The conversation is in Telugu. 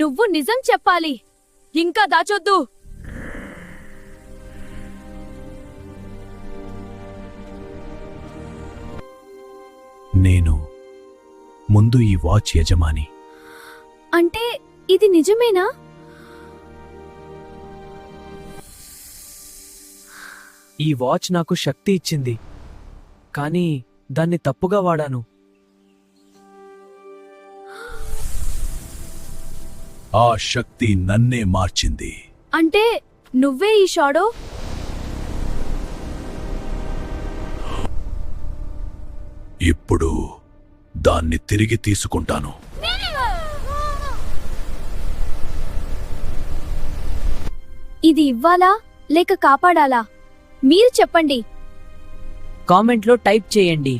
నువ్వు నిజం చెప్పాలి. ఇంకా దాచొద్దు. నేను ముందు ఈ వాచ్ యజమాని. అంటే ఇది నిజమేనా? ఈ వాచ్ నాకు శక్తి ఇచ్చింది, కానీ దాన్ని తప్పుగా వాడాను. ఆ శక్తి నన్నే మార్చింది. అంటే నువ్వే ఈ షాడో? ఇప్పుడు దాన్ని తిరిగి తీసుకుంటాను. ఇది ఇవ్వాలా లేక కాపాడాలా? మీరు చెప్పండి. కామెంట్లో టైప్ చేయండి.